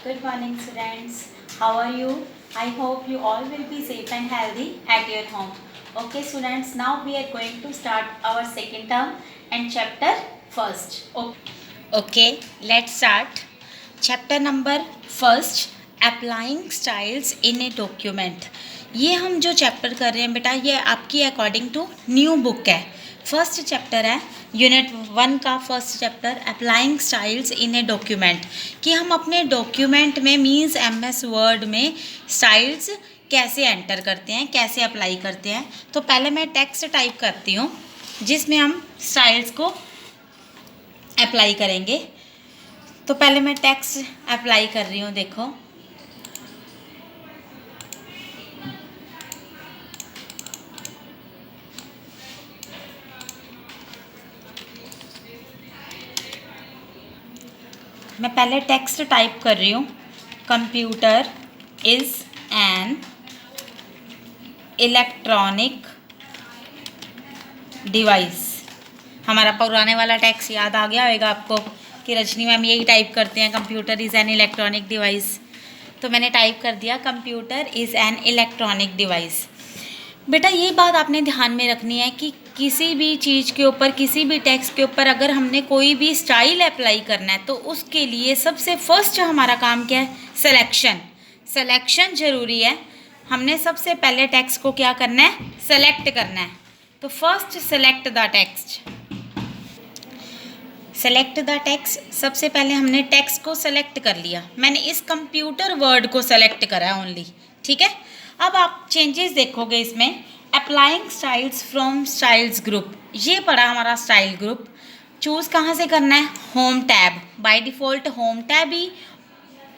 Good morning, students. How are you? I hope you all will be safe and healthy at your home. Okay, students. Now we are going to start our second term and chapter first. Okay, let's start. Chapter number first. Applying styles in a document. ये हम जो chapter कर रहे हैं बेटा, ये आपकी according to new book है. फर्स्ट चैप्टर है यूनिट 1 का first chapter applying styles in a document, कि हम अपने डॉक्यूमेंट में मीन्स MS वर्ड में स्टाइल्स कैसे एंटर करते हैं, कैसे अप्लाई करते हैं. तो पहले मैं टेक्स्ट टाइप करती हूँ जिसमें हम स्टाइल्स को अप्लाई करेंगे. तो पहले मैं टेक्स्ट अप्लाई कर रही हूँ. देखो, मैं पहले टेक्स्ट टाइप कर रही हूँ. Computer is an electronic device. हमारा पुराने वाला टेक्स्ट याद आ गया होगा आपको कि रजनी मैम यही टाइप करते हैं, computer is an electronic device. तो मैंने टाइप कर दिया computer is an electronic device. बेटा ये बात आपने ध्यान में रखनी है कि किसी भी चीज़ के ऊपर, किसी भी टेक्स्ट के ऊपर अगर हमने कोई भी स्टाइल अप्लाई करना है तो उसके लिए सबसे फर्स्ट हमारा काम क्या है? सिलेक्शन. सिलेक्शन ज़रूरी है. हमने सबसे पहले टेक्स्ट को क्या करना है? सेलेक्ट करना है. तो first select the text. Select the text. सबसे पहले हमने टेक्स्ट को सेलेक्ट कर लिया. मैंने इस कंप्यूटर वर्ड को सेलेक्ट करा है ओनली. ठीक है. अब आप चेंजेस देखोगे इसमें. Applying styles from styles group. ये पड़ा हमारा स्टाइल ग्रुप. चूज़ कहाँ से करना है? Home tab. By default home tab he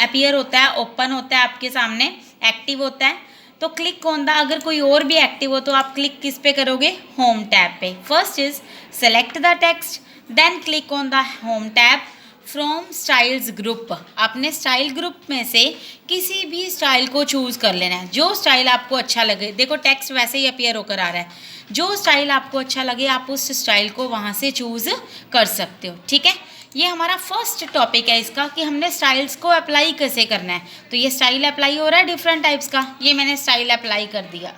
appear होता है, ओपन होता है आपके सामने, एक्टिव होता है. तो क्लिक ऑन द, अगर कोई और भी एक्टिव हो तो आप क्लिक किस पे करोगे? होम टैब पे. First is select the text, then click on the home tab from styles group. आपने स्टाइल ग्रुप में से किसी भी स्टाइल को चूज़ कर लेना है, जो स्टाइल आपको अच्छा लगे. देखो टेक्स्ट वैसे ही अपीयर होकर आ रहा है. जो स्टाइल आपको अच्छा लगे आप उस स्टाइल को वहाँ से चूज़ कर सकते हो. ठीक है. ये हमारा फर्स्ट टॉपिक है इसका कि हमने स्टाइल्स को अप्लाई कैसे करना है. तो ये स्टाइल अप्लाई हो रहा है डिफरेंट टाइप्स का. ये मैंने स्टाइल अप्लाई कर दिया.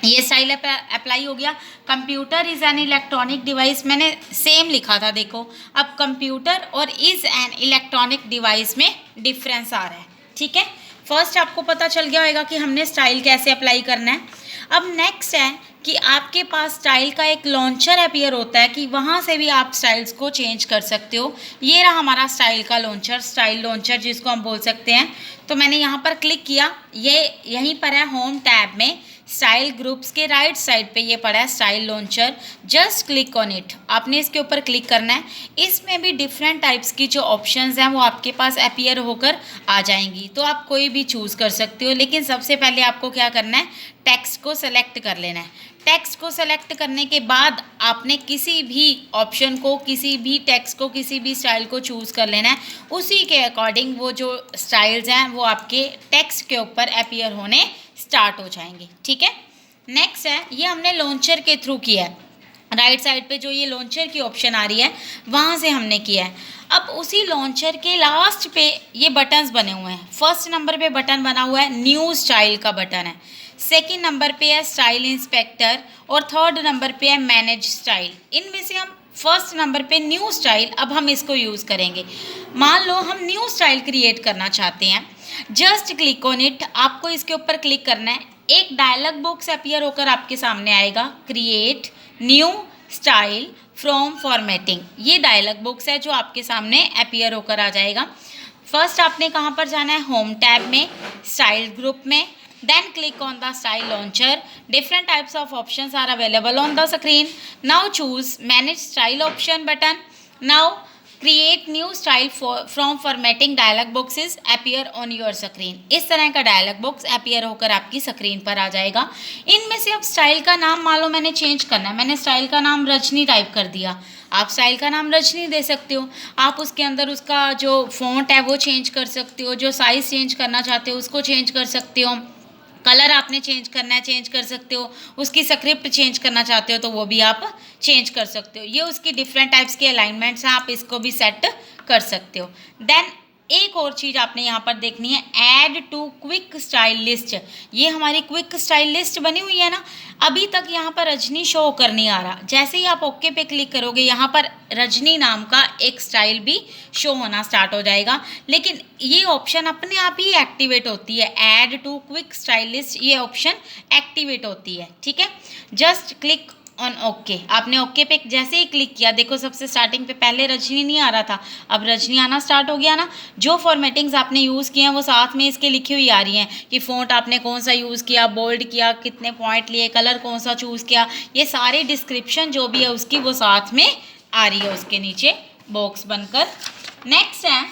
ये स्टाइल अप्लाई हो गया. Computer is an electronic device मैंने सेम लिखा था. देखो अब कंप्यूटर और इज़ एन इलेक्ट्रॉनिक डिवाइस में डिफरेंस आ रहा है. ठीक है. फर्स्ट आपको पता चल गया होगा कि हमने स्टाइल कैसे अप्लाई करना है. अब नेक्स्ट है कि आपके पास स्टाइल का एक लॉन्चर अपीयर होता है कि वहाँ से भी आप स्टाइल्स को चेंज कर सकते हो. ये रहा हमारा स्टाइल का लॉन्चर, स्टाइल लॉन्चर जिसको हम बोल सकते हैं. तो मैंने यहाँ पर क्लिक किया. ये यहीं पर है होम टैब में स्टाइल ग्रुप्स के राइट साइड पे ये पड़ा है style launcher. Just click on it. आपने इसके ऊपर क्लिक करना है. इसमें भी डिफरेंट टाइप्स की जो ऑप्शंस हैं वो आपके पास अपीयर होकर आ जाएंगी. तो आप कोई भी चूज़ कर सकते हो. लेकिन सबसे पहले आपको क्या करना है? टेक्स्ट को सेलेक्ट कर लेना है. टेक्स्ट को सेलेक्ट करने के बाद आपने किसी भी ऑप्शन को, किसी भी टेक्स्ट को, किसी भी स्टाइल को चूज़ कर लेना है. उसी के अकॉर्डिंग वो जो स्टाइल्स हैं वो आपके टेक्स्ट के ऊपर अपीयर होने स्टार्ट हो जाएंगे. ठीक है. नेक्स्ट है, ये हमने लॉन्चर के थ्रू किया है. राइट साइड पे जो ये लॉन्चर की ऑप्शन आ रही है वहाँ से हमने किया है. अब उसी लॉन्चर के लास्ट पे ये बटन्स बने हुए हैं. फर्स्ट नंबर पे बटन बना हुआ है न्यू स्टाइल का बटन है. सेकेंड नंबर पे है स्टाइल इंस्पेक्टर और थर्ड नंबर पे है मैनेज स्टाइल. इनमें से हम फर्स्ट नंबर पे न्यू स्टाइल, अब हम इसको यूज़ करेंगे. मान लो हम न्यू स्टाइल क्रिएट करना चाहते हैं. Just click on it. आपको इसके ऊपर क्लिक करना है. एक डायलॉग बॉक्स अपीयर होकर आपके सामने आएगा. Create new style from formatting. ये डायलॉग बॉक्स है जो आपके सामने अपीयर होकर आ जाएगा. फर्स्ट आपने कहाँ पर जाना है? होम टैब में, स्टाइल ग्रुप में. Then click on the style launcher. Different types of options are available on the screen. Now choose manage style option button. Now create new style from formatting dialog boxes appear on your screen. इस तरह का dialogue box appear होकर आपकी screen पर आ जाएगा. इनमें से अब स्टाइल का नाम मान लो मैंने चेंज करना है. मैंने स्टाइल का नाम रजनी टाइप कर दिया. आप स्टाइल का नाम रजनी दे सकते हो. आप उसके अंदर उसका जो फॉन्ट है वो चेंज कर सकते हो. जो साइज़ चेंज करना चाहते हो उसको चेंज कर सकते हो. कलर आपने चेंज करना है, चेंज कर सकते हो. उसकी स्क्रिप्ट चेंज करना चाहते हो तो वो भी आप चेंज कर सकते हो. ये उसकी डिफरेंट टाइप्स के अलाइनमेंट्स हैं, आप इसको भी सेट कर सकते हो. देन एक और चीज़ आपने यहाँ पर देखनी है, add to quick style list. ये हमारी क्विक स्टाइल लिस्ट बनी हुई है ना, अभी तक यहाँ पर रजनी शो कर नहीं आ रहा। जैसे ही आप ओके पे क्लिक करोगे यहाँ पर रजनी नाम का एक स्टाइल भी शो होना स्टार्ट हो जाएगा, लेकिन ये ऑप्शन अपने आप ही एक्टिवेट होती है। Add to quick style list ये ऑप्शन एक्टिवेट होती है, ठीक है। Just click on okay. आपने ओके पे जैसे ही क्लिक किया, देखो सबसे स्टार्टिंग पे पहले रजनी नहीं आ रहा था, अब रजनी आना स्टार्ट हो गया ना। जो फॉर्मेटिंग्स आपने यूज़ किए हैं वो साथ में इसके लिखी हुई आ रही हैं कि फ़ॉन्ट आपने कौन सा यूज़ किया, बोल्ड किया, कितने पॉइंट लिए, कलर कौन सा चूज़ किया, ये सारी डिस्क्रिप्शन जो भी है उसकी वो साथ में आ रही है उसके नीचे बॉक्स बनकर। नेक्स्ट है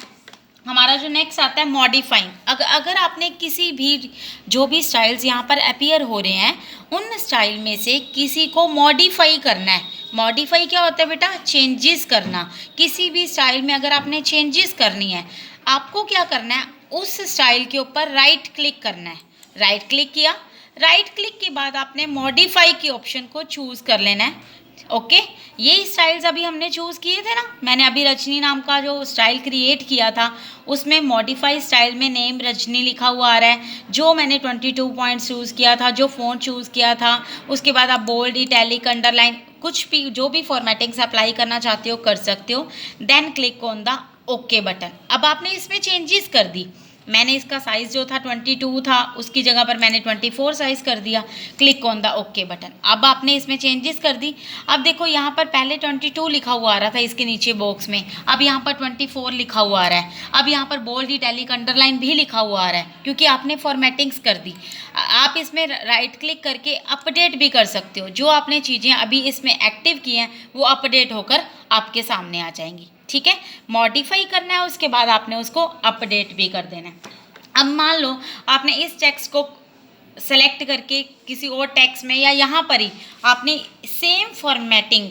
हमारा जो नेक्स्ट आता है मॉडिफाइंग। अगर आपने किसी भी जो भी स्टाइल्स यहाँ पर अपीयर हो रहे हैं उन स्टाइल में से किसी को मॉडिफाई करना है। मॉडिफाई क्या होता है बेटा? चेंजेस करना। किसी भी स्टाइल में अगर आपने चेंजेस करनी है, आपको क्या करना है, उस स्टाइल के ऊपर राइट क्लिक करना है। राइट क्लिक किया, राइट क्लिक के बाद आपने मॉडिफाई के ऑप्शन को चूज़ कर लेना है। ओके ये स्टाइल्स अभी हमने चूज़ किए थे ना, मैंने अभी रजनी नाम का जो स्टाइल क्रिएट किया था उसमें मॉडिफाई स्टाइल में नेम रजनी लिखा हुआ आ रहा है। जो मैंने 22 पॉइंट्स चूज़ किया था, जो फ़ॉन्ट चूज़ किया था, उसके बाद आप बोल्ड, इटैलिक, अंडरलाइन कुछ भी जो भी फॉर्मेटिंग्स अप्लाई करना चाहते हो कर सकते हो। Then click on the okay button. अब आपने इसमें चेंजेस कर दी। मैंने इसका साइज़ जो था 22 था, उसकी जगह पर मैंने 24 साइज़ कर दिया। Click on the okay button. अब आपने इसमें चेंजेस कर दी। अब देखो यहाँ पर पहले 22 लिखा हुआ आ रहा था इसके नीचे बॉक्स में, अब यहाँ पर 24 लिखा हुआ आ रहा है। अब यहाँ पर बोल्ड, इटैलिक, अंडरलाइन भी लिखा हुआ आ रहा है क्योंकि आपने फॉर्मेटिंग्स कर दी। आप इसमें राइट क्लिक करके अपडेट भी कर सकते हो। जो आपने चीज़ें अभी इसमें एक्टिव की हैं वो अपडेट होकर आपके सामने आ जाएंगी, ठीक है। मॉडिफाई करना है, उसके बाद आपने उसको अपडेट भी कर देना है। अब मान लो आपने इस टेक्स्ट को सेलेक्ट करके किसी और टेक्स्ट में या यहाँ पर ही आपने सेम फॉर्मेटिंग,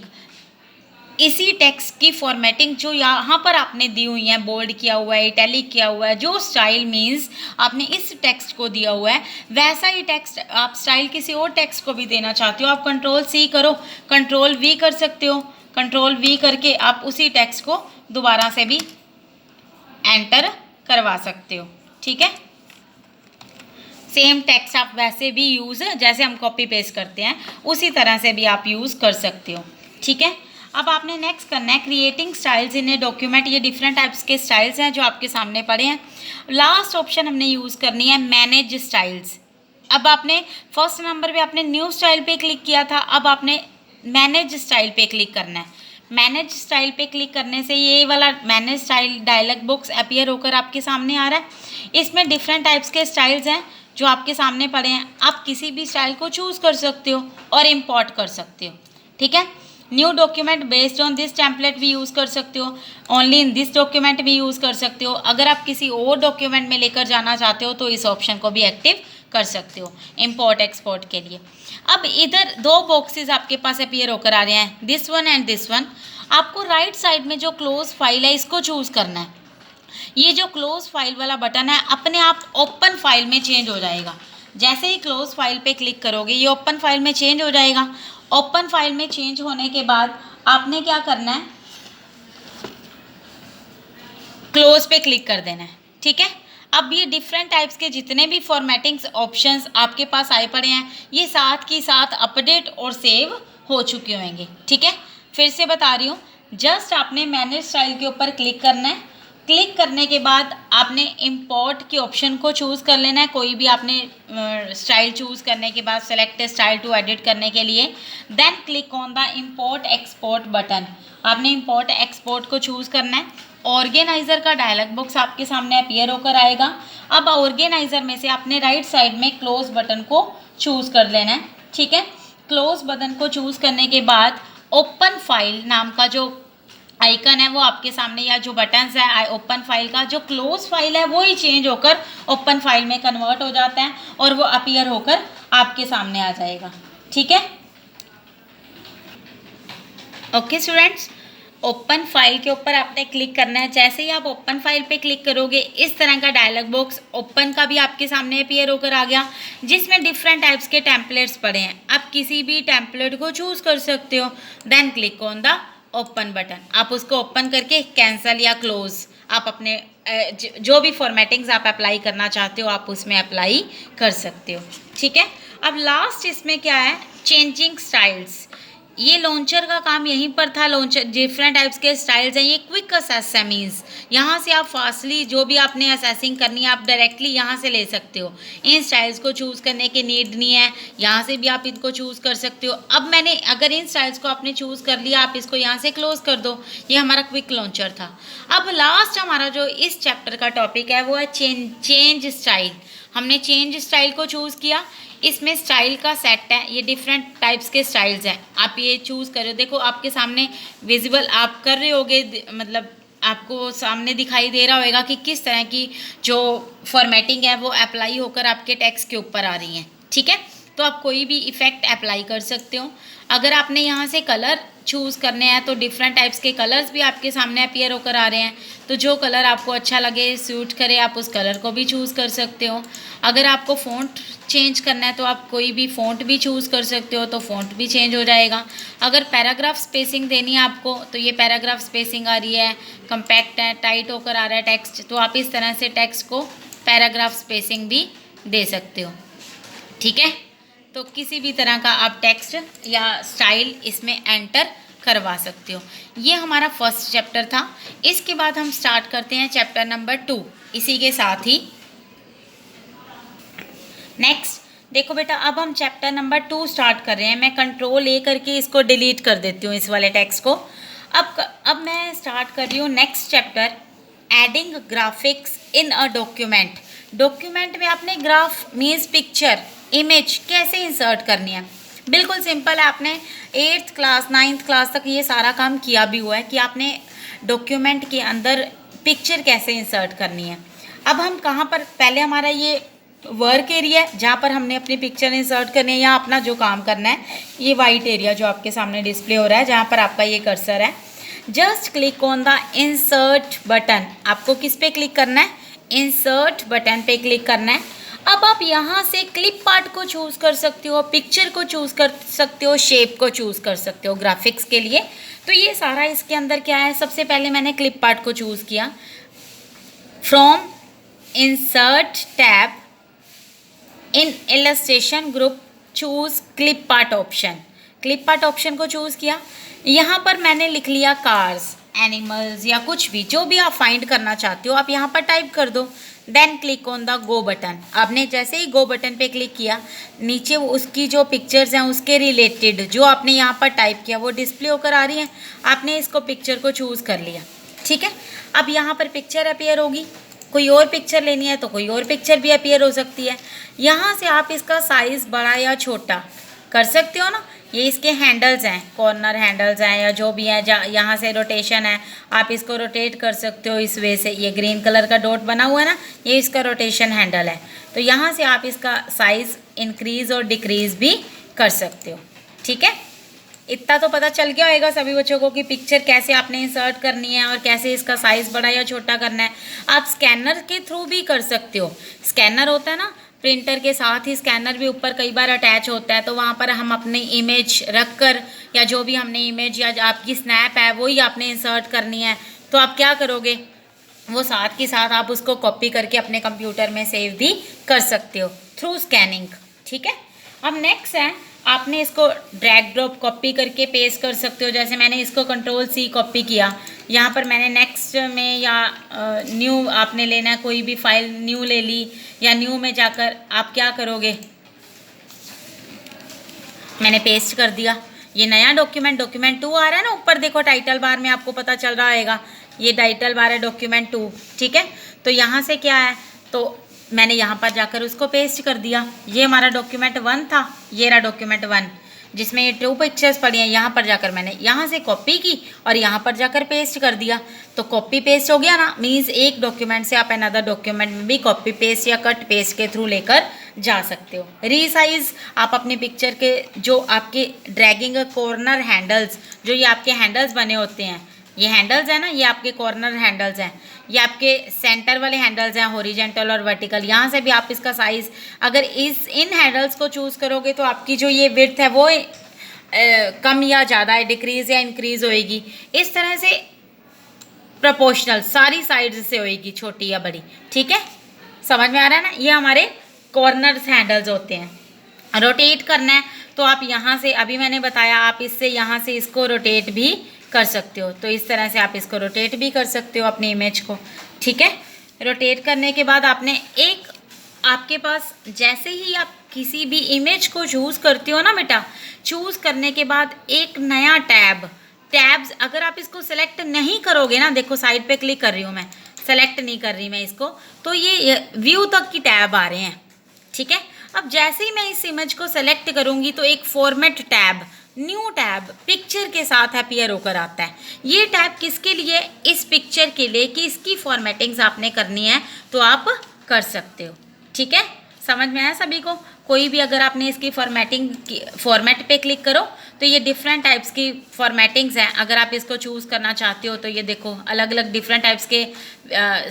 इसी टेक्स्ट की फॉर्मेटिंग जो यहाँ पर आपने दी हुई है, बोल्ड किया हुआ है, इटैलिक किया हुआ है, जो स्टाइल मीन्स आपने इस टेक्स्ट को दिया हुआ है वैसा ही टेक्स्ट आप स्टाइल किसी और टेक्स्ट को भी देना चाहते हो, आप कंट्रोल सी करो, कंट्रोल वी कर सकते हो। कंट्रोल वी करके आप उसी टेक्स्ट को दोबारा से भी एंटर करवा सकते हो, ठीक है। सेम टेक्स्ट आप वैसे भी यूज़, जैसे हम कॉपी पेस्ट करते हैं उसी तरह से भी आप यूज़ कर सकते हो, ठीक है। अब आपने नेक्स्ट करना है creating styles in a document. ये डिफरेंट टाइप्स के स्टाइल्स हैं जो आपके सामने पड़े हैं। लास्ट ऑप्शन हमने यूज़ करनी है मैनेज स्टाइल्स। अब आपने फर्स्ट नंबर पे आपने न्यू स्टाइल पे क्लिक किया था, अब आपने मैनेज स्टाइल पे क्लिक करना है। मैनेज स्टाइल पे क्लिक करने से ये वाला manage style dialog box appear होकर आपके सामने आ रहा है। इसमें डिफरेंट टाइप्स के स्टाइल्स हैं जो आपके सामने पड़े हैं। आप किसी भी स्टाइल को चूज़ कर सकते हो और इम्पोर्ट कर सकते हो, ठीक है। New document based on this template भी यूज़ कर सकते हो, ओनली इन दिस डॉक्यूमेंट भी यूज़ कर सकते हो। अगर आप किसी और डॉक्यूमेंट में लेकर जाना चाहते हो तो इस ऑप्शन को भी एक्टिव कर सकते हो इंपोर्ट एक्सपोर्ट के लिए। अब इधर दो बॉक्सेस आपके पास अपीयर होकर आ रहे हैं, this one and this one. आपको राइट साइड में जो क्लोज फाइल है इसको चूज़ करना है। ये जो क्लोज फाइल वाला बटन है अपने आप ओपन फाइल में चेंज हो जाएगा। जैसे ही क्लोज फाइल पे क्लिक करोगे ये ओपन फाइल में चेंज हो जाएगा। ओपन फाइल में चेंज होने के बाद आपने क्या करना है, क्लोज पे क्लिक कर देना है, ठीक है। अब ये डिफरेंट टाइप्स के जितने भी फॉर्मेटिंग्स ऑप्शंस आपके पास आए पड़े हैं ये साथ की साथ अपडेट और सेव हो चुके होंगे, ठीक है। फिर से बता रही हूँ, जस्ट आपने मैनेज स्टाइल के ऊपर क्लिक करना है। क्लिक करने के बाद आपने इंपोर्ट के ऑप्शन को चूज़ कर लेना है। कोई भी आपने स्टाइल चूज़ करने के बाद सेलेक्ट स्टाइल टू एडिट करने के लिए then click on the import export button. आपने इंपोर्ट एक्सपोर्ट को चूज़ करना है। ऑर्गेनाइज़र का डायलॉग बॉक्स आपके सामने अपीयर होकर आएगा। अब ऑर्गेनाइज़र में से आपने राइट साइड में क्लोज बटन को चूज़ कर लेना है, ठीक है। क्लोज बटन को चूज़ करने के बाद ओपन फाइल नाम का जो आइकन है वो आपके सामने, या जो बटन्स है ओपन फाइल का, जो क्लोज फाइल है वो ही चेंज होकर ओपन फाइल में कन्वर्ट हो जाता है और वो अपीयर होकर आपके सामने आ जाएगा, ठीक है। ओके स्टूडेंट्स, ओपन फाइल के ऊपर आपने क्लिक करना है। जैसे ही आप ओपन फाइल पे क्लिक करोगे इस तरह का डायलॉग बॉक्स ओपन का भी आपके सामने अपीयर होकर आ गया, जिसमें डिफरेंट टाइप्स के टेम्पलेट्स पड़े हैं। आप किसी भी टेम्पलेट को चूज़ कर सकते हो। Then click on the open button. आप उसको ओपन करके कैंसिल या क्लोज आप अपने जो भी फॉर्मेटिंग्स आप अप्लाई करना चाहते हो आप उसमें अप्लाई कर सकते हो, ठीक है। अब लास्ट इसमें क्या है, चेंजिंग स्टाइल्स। ये लॉन्चर का काम यहीं पर था। लॉन्चर डिफरेंट टाइप्स के स्टाइल्स हैं। ये क्विक असेसमीज, यहाँ से आप फास्टली जो भी आपने असेसिंग करनी है आप डायरेक्टली यहाँ से ले सकते हो। इन स्टाइल्स को चूज़ करने की नीड नहीं है, यहाँ से भी आप इनको चूज़ कर सकते हो। अब मैंने अगर इन स्टाइल्स को आपने चूज़ कर लिया, आप इसको यहाँ से क्लोज कर दो। ये हमारा क्विक लॉन्चर था। अब लास्ट हमारा जो इस चैप्टर का टॉपिक है वो है चेंज स्टाइल। हमने चेंज स्टाइल को चूज़ किया। इसमें स्टाइल का सेट है, ये डिफरेंट टाइप्स के स्टाइल्स हैं। आप ये चूज़ करो, देखो आपके सामने विजिबल आप कर रहे होगे, मतलब आपको सामने दिखाई दे रहा होगा कि किस तरह की जो फॉर्मेटिंग है वो अप्लाई होकर आपके टेक्स्ट के ऊपर आ रही है, ठीक है। तो आप कोई भी इफ़ेक्ट अप्लाई कर सकते हो। अगर आपने यहाँ से कलर चूज़ करने हैं तो डिफरेंट टाइप्स के कलर्स भी आपके सामने अपीयर होकर आ रहे हैं। तो जो कलर आपको अच्छा लगे, सूट करे, आप उस कलर को भी चूज़ कर सकते हो। अगर आपको फ़ॉन्ट चेंज करना है तो आप कोई भी फ़ॉन्ट भी चूज़ कर सकते हो, तो फ़ॉन्ट भी चेंज हो जाएगा। अगर पैराग्राफ स्पेसिंग देनी है आपको तो ये पैराग्राफ स्पेसिंग आ रही है, कम्पैक्ट है, टाइट होकर आ रहा है टेक्स्ट, तो आप इस तरह से टेक्स्ट को पैराग्राफ स्पेसिंग भी दे सकते हो, ठीक है। तो किसी भी तरह का आप टेक्स्ट या स्टाइल इसमें एंटर करवा सकते हो। ये हमारा फर्स्ट चैप्टर था। इसके बाद हम स्टार्ट करते हैं चैप्टर नंबर 2 इसी के साथ ही। नेक्स्ट देखो बेटा, अब हम चैप्टर नंबर 2 स्टार्ट कर रहे हैं। मैं कंट्रोल ए करके इसको डिलीट कर देती हूँ, इस वाले टेक्स्ट को। अब मैं स्टार्ट कर रही हूँ next chapter, adding graphics in a document. Document में आपने ग्राफ मीन्स पिक्चर, इमेज कैसे इंसर्ट करनी है। बिल्कुल सिंपल है। आपने 8th क्लास 9th क्लास तक ये सारा काम किया भी हुआ है कि आपने डॉक्यूमेंट के अंदर पिक्चर कैसे इंसर्ट करनी है। अब हम कहाँ पर, पहले हमारा ये वर्क एरिया है जहाँ पर हमने अपनी पिक्चर इंसर्ट करनी है या अपना जो काम करना है। ये वाइट एरिया जो आपके सामने डिस्प्ले हो रहा है जहाँ पर आपका ये कर्सर है। Just click on the insert button. आपको किस पे क्लिक करना है, इंसर्ट बटन पे क्लिक करना है। अब आप यहाँ से क्लिप पार्ट को चूज़ कर सकते हो, पिक्चर को चूज़ कर सकते हो, शेप को चूज़ कर सकते हो ग्राफिक्स के लिए। तो ये सारा इसके अंदर क्या है, सबसे पहले मैंने क्लिप पार्ट को चूज़ किया। From insert tab in illustration group choose clip part option. Clip part option को चूज़ किया। यहाँ पर मैंने लिख लिया कार्स, एनिमल्स या कुछ भी, जो भी आप फाइंड करना चाहते हो आप यहाँ पर टाइप कर दो। Then click on the go button. आपने जैसे ही गो बटन पे क्लिक किया, नीचे वो उसकी जो पिक्चर्स हैं उसके रिलेटेड जो आपने यहाँ पर टाइप किया वो डिस्प्ले होकर आ रही है। आपने इसको पिक्चर को चूज़ कर लिया, ठीक है। अब यहाँ पर पिक्चर अपीयर होगी। कोई और पिक्चर लेनी है तो कोई और पिक्चर भी अपीयर हो सकती है। यहाँ से आप इसका साइज़ बड़ा या छोटा कर सकते हो ना। ये इसके हैंडल्स हैं, कॉर्नर हैंडल्स हैं या जो भी है। यहाँ से रोटेशन है, आप इसको रोटेट कर सकते हो इस वे से। ये ग्रीन कलर का डॉट बना हुआ है ना, ये इसका रोटेशन हैंडल है। तो यहाँ से आप इसका साइज़ इंक्रीज़ और डिक्रीज़ भी कर सकते हो, ठीक है। इतना तो पता चल गया होगा सभी बच्चों को कि पिक्चर कैसे आपने इंसर्ट करनी है और कैसे इसका साइज़ बड़ा या छोटा करना है। आप स्कैनर के थ्रू भी कर सकते हो। स्कैनर होता है ना, प्रिंटर के साथ ही स्कैनर भी ऊपर कई बार अटैच होता है। तो वहाँ पर हम अपनी इमेज रख कर या जो भी हमने इमेज या आपकी स्नैप है वही आपने इंसर्ट करनी है, तो आप क्या करोगे, वो साथ के साथ आप उसको कॉपी करके अपने कंप्यूटर में सेव भी कर सकते हो थ्रू स्कैनिंग, ठीक है। अब नेक्स्ट है, आपने इसको ड्रैग ड्रॉप कॉपी करके पेस्ट कर सकते हो। जैसे मैंने इसको कंट्रोल C कॉपी किया, यहाँ पर मैंने नेक्स्ट में या न्यू आपने लेना है, कोई भी फाइल न्यू ले ली या न्यू में जाकर आप क्या करोगे, मैंने पेस्ट कर दिया। ये नया डॉक्यूमेंट 2 आ रहा है ना, ऊपर देखो टाइटल बार में आपको पता चल रहा होगा, ये टाइटल बार है डॉक्यूमेंट 2, ठीक है। तो यहाँ से क्या है, तो मैंने यहाँ पर जाकर उसको पेस्ट कर दिया। ये हमारा डॉक्यूमेंट 1 था, ये रहा डॉक्यूमेंट 1 जिसमें ये 2 पिक्चर्स पड़ी हैं। यहाँ पर जाकर मैंने यहाँ से कॉपी की और यहाँ पर जाकर पेस्ट कर दिया। तो कॉपी पेस्ट हो गया ना, मीन्स एक डॉक्यूमेंट से आप अनदर डॉक्यूमेंट में भी कॉपी पेस्ट या कट पेस्ट के थ्रू लेकर जा सकते हो। रीसाइज, आप अपनी पिक्चर के जो आपके ड्रैगिंग कॉर्नर हैंडल्स, जो ये आपके हैंडल्स बने होते हैं, ये हैंडल्स है ना, ये आपके कॉर्नर हैंडल्स हैं, ये आपके सेंटर वाले हैंडल्स हैं, हॉरिजॉन्टल और वर्टिकल। यहाँ से भी आप इसका साइज़, अगर इन हैंडल्स को चूज़ करोगे तो आपकी जो ये विड्थ है वो कम या ज़्यादा है, डिक्रीज़ या इंक्रीज़ होएगी। इस तरह से प्रोपोर्शनल, सारी साइड्स से होएगी, छोटी या बड़ी, ठीक है, समझ में आ रहा है ना। ये हमारे कॉर्नर्स हैंडल्स होते हैं। रोटेट करना है तो आप यहाँ से, अभी मैंने बताया, आप इससे यहाँ से इसको रोटेट भी कर सकते हो, तो इस तरह से आप इसको रोटेट भी कर सकते हो अपनी इमेज को, ठीक है। रोटेट करने के बाद आपने एक, आपके पास जैसे ही आप किसी भी इमेज को चूज़ करते हो ना बेटा, चूज़ करने के बाद एक नया टैब्स अगर आप इसको सेलेक्ट नहीं करोगे ना, देखो साइड पे क्लिक कर रही हूँ मैं, सेलेक्ट नहीं कर रही मैं इसको, तो ये व्यू तक की टैब आ रहे हैं, ठीक है। अब जैसे ही मैं इस इमेज को सेलेक्ट करूँगी तो एक format tab, new tab picture के साथ अपीयर होकर आता है। ये टैब किसके लिए? इस पिक्चर के लिए कि इसकी फॉर्मेटिंग्स आपने करनी है तो आप कर सकते हो, ठीक है। समझ में आया सभी को? कोई भी अगर आपने इसकी फॉर्मेट पे क्लिक करो तो ये डिफरेंट टाइप्स की फॉर्मेटिंग्स हैं। अगर आप इसको चूज़ करना चाहते हो तो ये देखो अलग अलग डिफरेंट टाइप्स के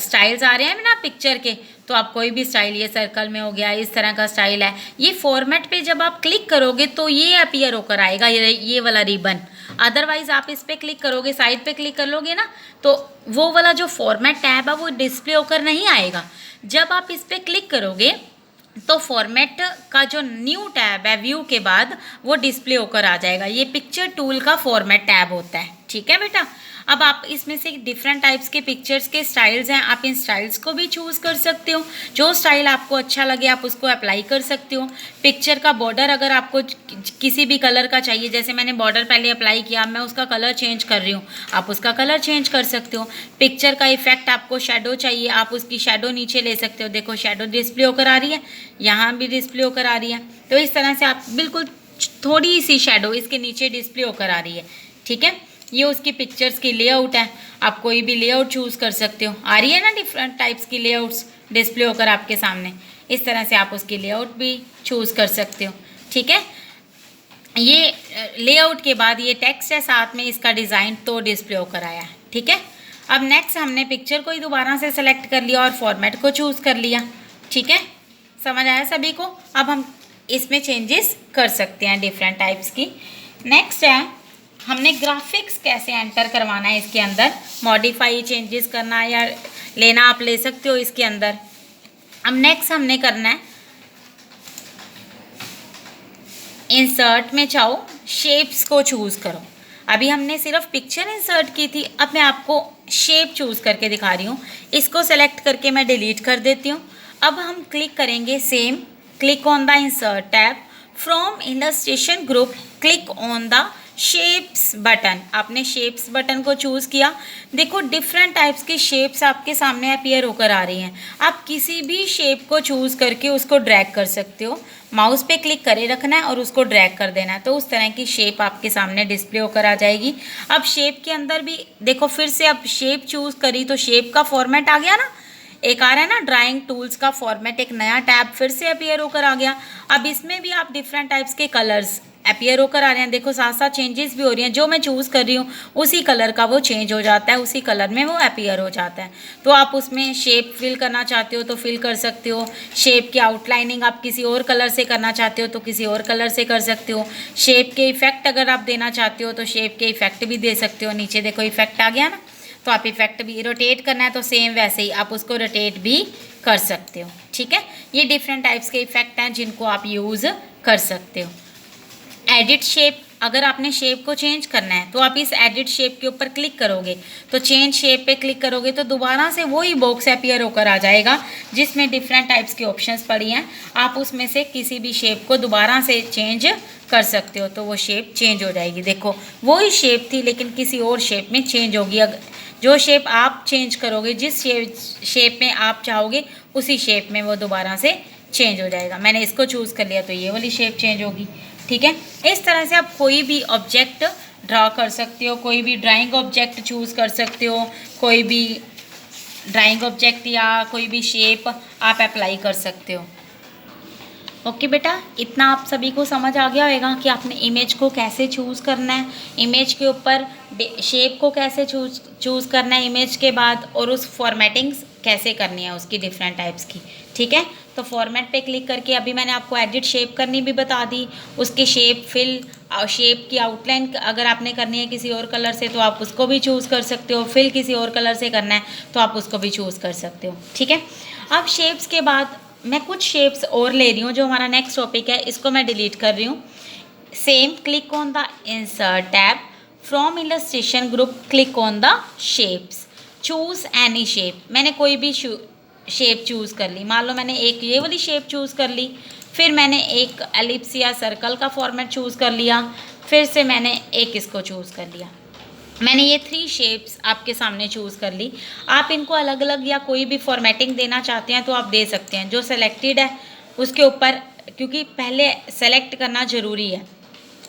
स्टाइल्स आ रहे हैं ना पिक्चर के, तो आप कोई भी स्टाइल, ये सर्कल में हो गया, इस तरह का स्टाइल है, ये फॉर्मेट पे जब आप क्लिक करोगे तो ये अपीयर होकर आएगा, ये वाला रिबन। अदरवाइज आप इस पर क्लिक करोगे, साइड पे क्लिक कर लोगे ना, तो वो वाला जो फॉर्मेट टैब है वो डिस्प्ले होकर नहीं आएगा। जब आप इस पर क्लिक करोगे तो फॉर्मेट का जो न्यू टैब है व्यू के बाद वो डिस्प्ले होकर आ जाएगा। ये पिक्चर टूल का फॉर्मेट टैब होता है, ठीक है बेटा। अब आप इसमें से डिफरेंट टाइप्स के पिक्चर्स के स्टाइल्स हैं, आप इन स्टाइल्स को भी चूज़ कर सकते हो। जो स्टाइल आपको अच्छा लगे आप उसको अप्लाई कर सकते हो। पिक्चर का बॉर्डर अगर आपको किसी भी कलर का चाहिए, जैसे मैंने बॉर्डर पहले अप्लाई किया, मैं उसका कलर चेंज कर रही हूँ, आप उसका कलर चेंज कर सकते हो। पिक्चर का इफेक्ट आपको शेडो चाहिए, आप उसकी शेडो नीचे ले सकते हो। देखो शेडो डिस्प्ले होकर आ रही है, यहाँ भी डिस्प्ले होकर आ रही है, तो इस तरह से आप बिल्कुल थोड़ी सी शेडो इसके नीचे डिस्प्ले होकर आ रही है, ठीक है। ये उसकी पिक्चर्स की लेआउट है, आप कोई भी लेआउट चूज़ कर सकते हो। आ रही है ना डिफरेंट टाइप्स की लेआउट्स डिस्प्ले होकर आपके सामने, इस तरह से आप उसकी लेआउट भी चूज़ कर सकते हो, ठीक है। ये लेआउट के बाद ये टेक्स्ट है साथ में, इसका डिज़ाइन तो डिस्प्ले होकर आया है, ठीक है। अब नेक्स्ट हमने पिक्चर को ही दोबारा से सेलेक्ट कर लिया और फॉर्मेट को चूज़ कर लिया, ठीक है। समझ आया सभी को? अब हम इसमें चेंजेस कर सकते हैं डिफरेंट टाइप्स की। नेक्स्ट है हमने ग्राफिक्स कैसे एंटर करवाना है इसके अंदर, मॉडिफाई चेंजेस करना है या लेना आप ले सकते हो इसके अंदर। अब नेक्स्ट हमने करना है इंसर्ट में जाओ, शेप्स को चूज़ करो। अभी हमने सिर्फ पिक्चर इंसर्ट की थी, अब मैं आपको शेप चूज़ करके दिखा रही हूँ। इसको सेलेक्ट करके मैं डिलीट कर देती हूँ। अब हम क्लिक करेंगे same, click on the insert tab, from illustration group click on the shapes button. आपने शेप्स बटन को चूज़ किया, देखो डिफरेंट टाइप्स की शेप्स आपके सामने अपीयर होकर आ रही हैं। आप किसी भी शेप को चूज़ करके उसको ड्रैग कर सकते हो, माउस पे क्लिक करे रखना है और उसको ड्रैग कर देना है, तो उस तरह की शेप आपके सामने डिस्प्ले होकर आ जाएगी। अब शेप के अंदर भी देखो, फिर से अब शेप चूज़ करी तो शेप का फॉर्मेट आ गया ना, एक आ रहा है ना ड्राइंग टूल्स का फॉर्मेट, एक नया टैब फिर से अपीयर होकर आ गया। अब इसमें भी आप डिफरेंट टाइप्स के कलर्स अपीयर होकर आ रहे हैं, देखो साथ साथ चेंजेस भी हो रही हैं। जो मैं चूज़ कर रही हूँ उसी कलर का वो चेंज हो जाता है, उसी कलर में वो अपीयर हो जाता है। तो आप उसमें शेप फिल करना चाहते हो तो फिल कर सकते हो, शेप की आउटलाइनिंग आप किसी और कलर से करना चाहते हो तो किसी और कलर से कर सकते हो। शेप के इफेक्ट अगर आप देना चाहते हो तो शेप के इफेक्ट भी दे सकते हो। नीचे देखो इफेक्ट आ गया ना, तो आप इफेक्ट भी, रोटेट करना है तो सेम वैसे ही आप उसको रोटेट भी कर सकते हो, ठीक है। ये डिफरेंट टाइप्स के इफेक्ट हैं जिनको आप यूज़ कर सकते हो। एडिट शेप, अगर आपने शेप को चेंज करना है तो आप इस एडिट शेप के ऊपर क्लिक करोगे, तो चेंज शेप पे क्लिक करोगे तो दोबारा से वही बॉक्स अपीयर होकर आ जाएगा जिसमें डिफरेंट टाइप्स की ऑप्शंस पड़ी हैं। आप उसमें से किसी भी शेप को दोबारा से चेंज कर सकते हो, तो वो शेप चेंज हो जाएगी। देखो वही शेप थी लेकिन किसी और शेप में चेंज होगी। जो शेप आप चेंज करोगे, जिस शेप में आप चाहोगे उसी शेप में वो दोबारा से चेंज हो जाएगा। मैंने इसको चूज़ कर लिया तो ये वाली शेप चेंज होगी, ठीक है। इस तरह से आप कोई भी ऑब्जेक्ट ड्रा कर सकते हो, कोई भी ड्राइंग ऑब्जेक्ट चूज़ कर सकते हो, कोई भी ड्राइंग ऑब्जेक्ट या कोई भी शेप आप अप्लाई कर सकते हो। ओके बेटा, इतना आप सभी को समझ आ गया होगा कि आपने इमेज को कैसे चूज़ करना है, इमेज के ऊपर शेप को कैसे चूज़ करना है इमेज के बाद, और उस फॉर्मेटिंग्स कैसे करनी है उसकी डिफरेंट टाइप्स की, ठीक है। तो फॉर्मेट पे क्लिक करके अभी मैंने आपको एडिट शेप करनी भी बता दी, उसके शेप फिल शेप की आउटलाइन अगर आपने करनी है किसी और कलर से तो आप उसको भी चूज़ कर सकते हो, फिल किसी और कलर से करना है तो आप उसको भी चूज़ कर सकते हो। ठीक है, अब शेप्स के बाद मैं कुछ शेप्स और ले रही हूँ, जो हमारा नेक्स्ट टॉपिक है इसको मैं डिलीट कर रही हूँ। Same, click on the insert tab, from illustration group click on the shapes, choose any shape. मैंने कोई भी शेप चूज़ कर ली, मान लो मैंने एक ये वाली शेप चूज़ कर ली, फिर मैंने एक एलिप्स या सर्कल का फॉर्मेट चूज़ कर लिया, फिर से मैंने एक इसको चूज़ कर लिया। मैंने ये 3 शेप्स आपके सामने चूज़ कर ली। आप इनको अलग अलग या कोई भी फॉर्मेटिंग देना चाहते हैं तो आप दे सकते हैं। जो सेलेक्टेड है उसके ऊपर, क्योंकि पहले सेलेक्ट करना ज़रूरी है,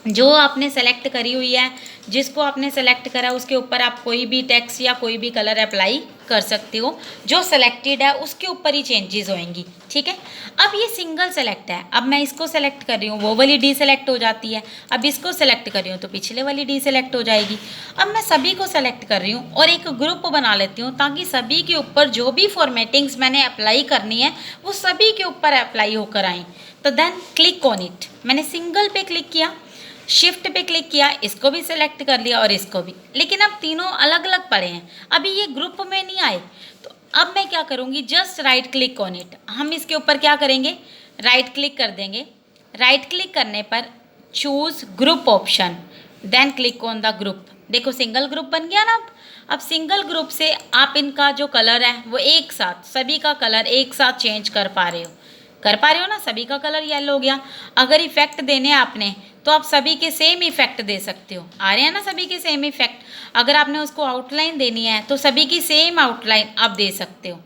जो आपने सेलेक्ट करी हुई है, जिसको आपने सेलेक्ट करा उसके ऊपर आप कोई भी टेक्स्ट या कोई भी कलर अप्लाई कर सकते हो। जो सेलेक्टेड है उसके ऊपर ही चेंजेस होंगी। ठीक है, अब ये सिंगल सेलेक्ट है, अब मैं इसको सेलेक्ट कर रही हूँ, वो वाली डी सेलेक्ट हो जाती है। अब इसको सेलेक्ट कर रही हूँ तो पिछले वाली डी सेलेक्ट हो जाएगी। अब मैं सभी को सेलेक्ट कर रही हूँ और एक ग्रुप बना लेती हूँ, ताकि सभी के ऊपर जो भी फॉर्मेटिंग्स मैंने अप्लाई करनी है वो सभी के ऊपर अप्लाई होकर आएँ। तो देन क्लिक ऑन इट, मैंने सिंगल पे क्लिक किया, शिफ्ट पे क्लिक किया, इसको भी सिलेक्ट कर लिया और इसको भी, लेकिन अब तीनों अलग अलग पड़े हैं, अभी ये ग्रुप में नहीं आए। तो अब मैं क्या करूँगी, just right click on it, हम इसके ऊपर क्या करेंगे, राइट क्लिक कर देंगे। राइट क्लिक करने पर choose group option, then click on the group. देखो सिंगल ग्रुप बन गया ना। अब सिंगल ग्रुप से आप इनका जो कलर है वो एक साथ, सभी का कलर एक साथ चेंज कर पा रहे हो ना। सभी का कलर येलो हो गया। अगर इफेक्ट देने हैं आपने तो आप सभी के सेम इफेक्ट दे सकते हो, आ रहे हैं ना सभी के सेम इफेक्ट। अगर आपने उसको आउटलाइन देनी है तो सभी की सेम आउटलाइन आप दे सकते हो।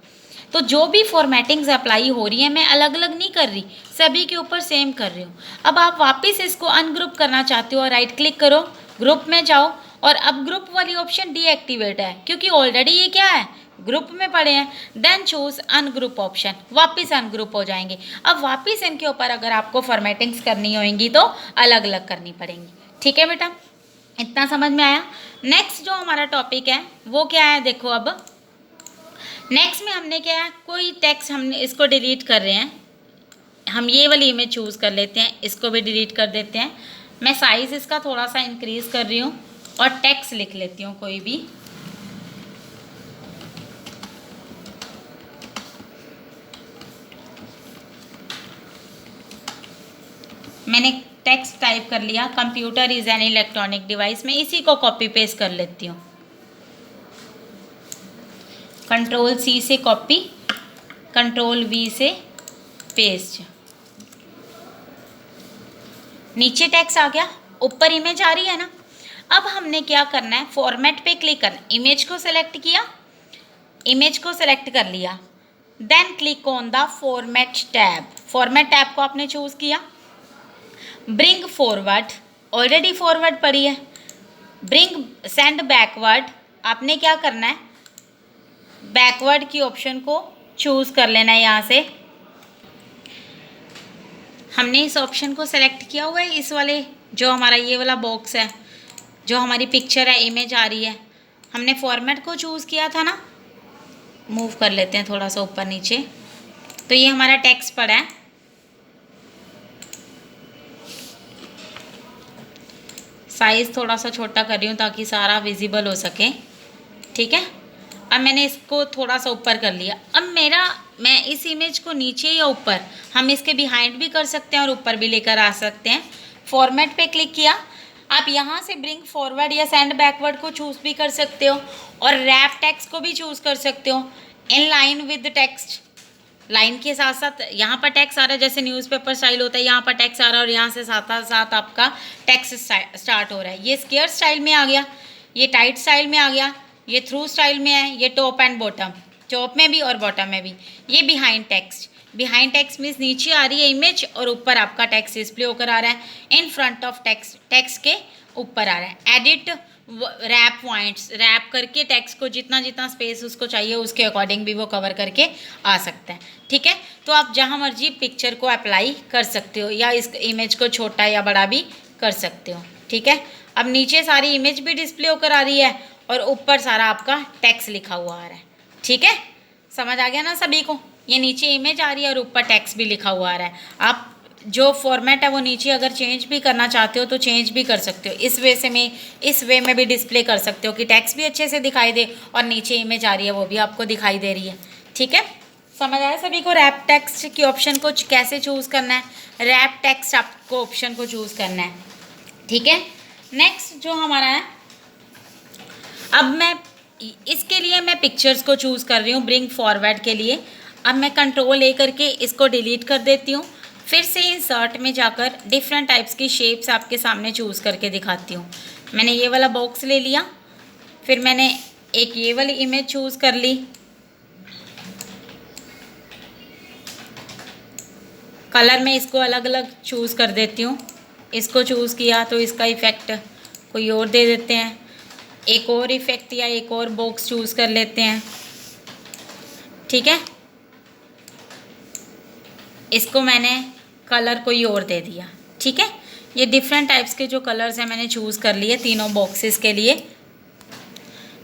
तो जो भी फॉर्मेटिंग्स अप्लाई हो रही है मैं अलग अलग नहीं कर रही, सभी के ऊपर सेम कर रही हूँ। अब आप वापस इसको अनग्रुप करना चाहते हो, राइट क्लिक करो, ग्रुप में जाओ, और अब ग्रुप वाली ऑप्शन डीएक्टिवेट है, क्योंकि ऑलरेडी ये क्या है, ग्रुप में पड़े हैं। देन चूज अनग्रुप ऑप्शन, वापस अनग्रुप हो जाएंगे। अब वापस इनके ऊपर अगर आपको फॉर्मेटिंग्स करनी होंगी तो अलग अलग करनी पड़ेंगी। ठीक है बेटा, इतना समझ में आया। नेक्स्ट जो हमारा टॉपिक है वो क्या है, देखो अब नेक्स्ट में हमने क्या है, कोई टेक्स्ट हमने इसको डिलीट कर रहे हैं, हम ये वाली इमेज चूज़ कर लेते हैं, इसको भी डिलीट कर देते हैं। मैं साइज़ इसका थोड़ा सा इंक्रीज़ कर रही हूँ और टेक्स्ट लिख लेती हूँ कोई भी। मैंने टेक्स्ट टाइप कर लिया, computer is an electronic device, में इसी को कॉपी पेस्ट कर लेती हूँ। कंट्रोल C से कॉपी, कंट्रोल V से पेस्ट। नीचे टेक्स्ट आ गया, ऊपर इमेज आ रही है ना। अब हमने क्या करना है, फॉर्मेट पे क्लिक करना, इमेज को सेलेक्ट किया, इमेज को सेलेक्ट कर लिया, then click on the format tab. Format tab को आपने चूज़ किया। ब्रिंग फॉरवर्ड, ऑलरेडी फॉरवर्ड पड़ी है। ब्रिंग सेंड बैकवर्ड, आपने क्या करना है, बैकवर्ड की ऑप्शन को चूज़ कर लेना है। यहाँ से हमने इस ऑप्शन को सेलेक्ट किया हुआ है, इस वाले जो हमारा ये वाला बॉक्स है, जो हमारी पिक्चर है, इमेज आ रही है, हमने फॉर्मेट को चूज़ किया था ना। मूव कर लेते हैं थोड़ा सा ऊपर नीचे, तो ये हमारा टेक्स्ट पड़ा है। साइज़ थोड़ा सा छोटा कर रही हूँ ताकि सारा विजिबल हो सके। ठीक है, अब मैंने इसको थोड़ा सा ऊपर कर लिया। अब मैं इस इमेज को नीचे या ऊपर, हम इसके बिहाइंड भी कर सकते हैं और ऊपर भी लेकर आ सकते हैं। फॉर्मेट पे क्लिक किया, आप यहाँ से ब्रिंग फॉरवर्ड या सेंड बैकवर्ड को चूज़ भी कर सकते हो, और रैप टेक्स्ट को भी चूज़ कर सकते हो। In line with text, line के साथ साथ यहाँ पर टेक्स्ट आ रहा है, जैसे न्यूज़पेपर स्टाइल होता है, यहाँ पर टेक्स्ट आ रहा है और यहाँ से साथ साथ आपका टेक्स्ट स्टार्ट हो रहा है। ये स्क्वायर स्टाइल में आ गया, ये टाइट स्टाइल में आ गया, ये थ्रू स्टाइल में है, ये टॉप एंड बॉटम, टॉप में भी और बॉटम में भी। ये behind text, behind text means नीचे आ रही है इमेज और ऊपर आपका टेक्स्ट डिस्प्ले होकर आ रहा है। इन फ्रंट ऑफ टेक्स्ट, टेक्स्ट के ऊपर आ रहा है। एडिट रैप पॉइंट्स, रैप करके टेक्स्ट को जितना जितना स्पेस उसको चाहिए उसके अकॉर्डिंग भी वो कवर करके आ सकता है। ठीक है, तो आप जहाँ मर्जी पिक्चर को अप्लाई कर सकते हो, या इस इमेज को छोटा या बड़ा भी कर सकते हो। ठीक है, अब नीचे सारी इमेज भी डिस्प्ले होकर आ रही है और ऊपर सारा आपका टेक्स्ट लिखा हुआ आ रहा है। ठीक है, समझ आ गया ना सभी को। ये नीचे इमेज आ रही है और ऊपर टेक्स्ट भी लिखा हुआ आ रहा है। आप जो फॉर्मेट है वो नीचे अगर चेंज भी करना चाहते हो तो चेंज भी कर सकते हो। इस वे में भी डिस्प्ले कर सकते हो कि टेक्स्ट भी अच्छे से दिखाई दे और नीचे इमेज आ रही है वो भी आपको दिखाई दे रही है। ठीक है, समझ आया सभी को? रैप टेक्स्ट की ऑप्शन को कैसे चूज़ करना है, रैप टेक्स्ट आपको ऑप्शन को चूज़ करना है। ठीक है, नेक्स्ट जो हमारा है, अब मैं इसके लिए मैं पिक्चर्स को चूज़ कर रही हूँ ब्रिंग फॉरवर्ड के लिए। अब मैं कंट्रोल ए करके इसको डिलीट कर देती हूँ, फिर से इंसर्ट में जाकर डिफरेंट टाइप्स की शेप्स आपके सामने चूज़ करके दिखाती हूँ। मैंने ये वाला बॉक्स ले लिया, फिर मैंने एक ये वाली इमेज चूज़ कर ली, कलर में इसको अलग अलग चूज़ कर देती हूँ। इसको चूज़ किया तो इसका इफ़ेक्ट कोई और दे देते हैं, एक और इफ़ेक्ट या एक और बॉक्स चूज़ कर लेते हैं। ठीक है, इसको मैंने कलर कोई और दे दिया। ठीक है, ये डिफरेंट टाइप्स के जो कलर्स हैं मैंने चूज़ कर लिए तीनों बॉक्सेस के लिए।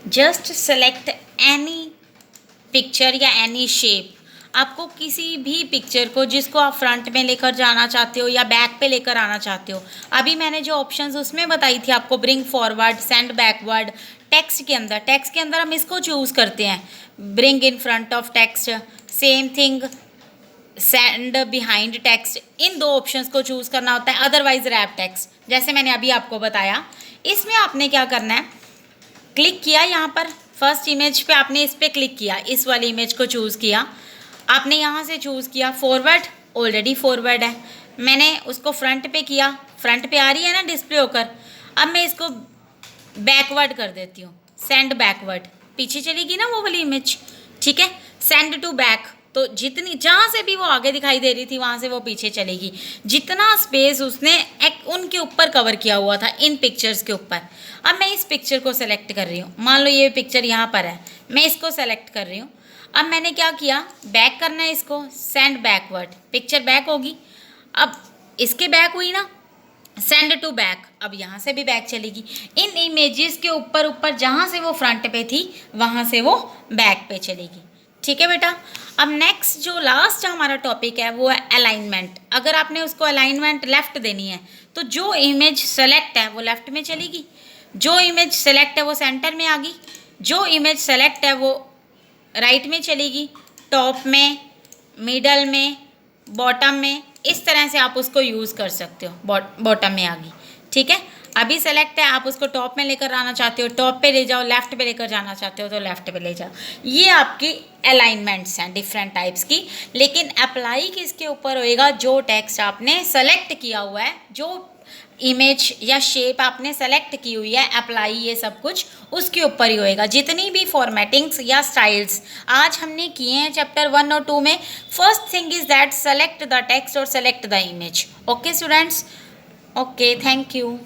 जस्ट सेलेक्ट एनी पिक्चर या एनी शेप, आपको किसी भी पिक्चर को जिसको आप फ्रंट में लेकर जाना चाहते हो या बैक पे लेकर आना चाहते हो। अभी मैंने जो ऑप्शंस उसमें बताई थी आपको, bring forward, send backward, text के अंदर हम इसको चूज़ करते हैं, bring in front of text, same thing send behind text. इन दो ऑप्शंस को चूज़ करना होता है, अदरवाइज रैप टेक्स्ट, जैसे मैंने अभी आपको बताया। इसमें आपने क्या करना है, क्लिक किया यहाँ पर फर्स्ट इमेज पे, आपने इस पर क्लिक किया, इस वाली इमेज को चूज़ किया, आपने यहाँ से चूज़ किया फॉरवर्ड, ऑलरेडी फॉरवर्ड है। मैंने उसको फ्रंट पे किया, फ्रंट पे आ रही है ना डिस्प्ले होकर। अब मैं इसको बैकवर्ड कर देती हूँ, सेंड बैकवर्ड, पीछे चलेगी ना वो वाली इमेज। ठीक है, सेंड टू बैक, तो जितनी जहाँ से भी वो आगे दिखाई दे रही थी वहाँ से वो पीछे चलेगी। जितना स्पेस उसने एक उनके ऊपर कवर किया हुआ था, इन पिक्चर्स के ऊपर। अब मैं इस पिक्चर को सेलेक्ट कर रही हूँ, मान लो ये पिक्चर यहाँ पर है, मैं इसको सेलेक्ट कर रही हूँ। अब मैंने क्या किया, बैक करना है इसको, सेंड बैकवर्ड, पिक्चर बैक होगी। अब इसके बैक हुई ना, सेंड टू बैक, अब यहाँ से भी बैक चलेगी। इन इमेजेस के ऊपर ऊपर जहाँ से वो फ्रंट पे थी वहाँ से वो बैक पे चलेगी। ठीक है बेटा, अब नेक्स्ट जो लास्ट हमारा टॉपिक है वो है अलाइनमेंट। अगर आपने उसको अलाइनमेंट लेफ़्ट देनी है तो जो इमेज सेलेक्ट है वो लेफ़्ट में चलेगी, जो इमेज सेलेक्ट है वो सेंटर में आ गई, जो इमेज सेलेक्ट है वो राइट में चलेगी, टॉप में, मिडल में, बॉटम में। इस तरह से आप उसको यूज़ कर सकते हो। बॉटम में आ गई, ठीक है। अभी सेलेक्ट है, आप उसको टॉप में लेकर आना चाहते हो, टॉप पे ले जाओ, लेफ़्ट पे लेकर जाना चाहते हो तो लेफ़्ट पे ले जाओ। ये आपकी अलाइनमेंट्स हैं डिफरेंट टाइप्स की। लेकिन अप्लाई किसके ऊपर होएगा, जो टेक्स्ट आपने सेलेक्ट किया हुआ है, जो इमेज या शेप आपने सेलेक्ट की हुई है, अप्लाई ये सब कुछ उसके ऊपर ही होएगा। जितनी भी फॉर्मेटिंग्स या स्टाइल्स आज हमने किए हैं चैप्टर 1 और 2 में, first thing is that select the text और select the image. Okay students, okay, thank you.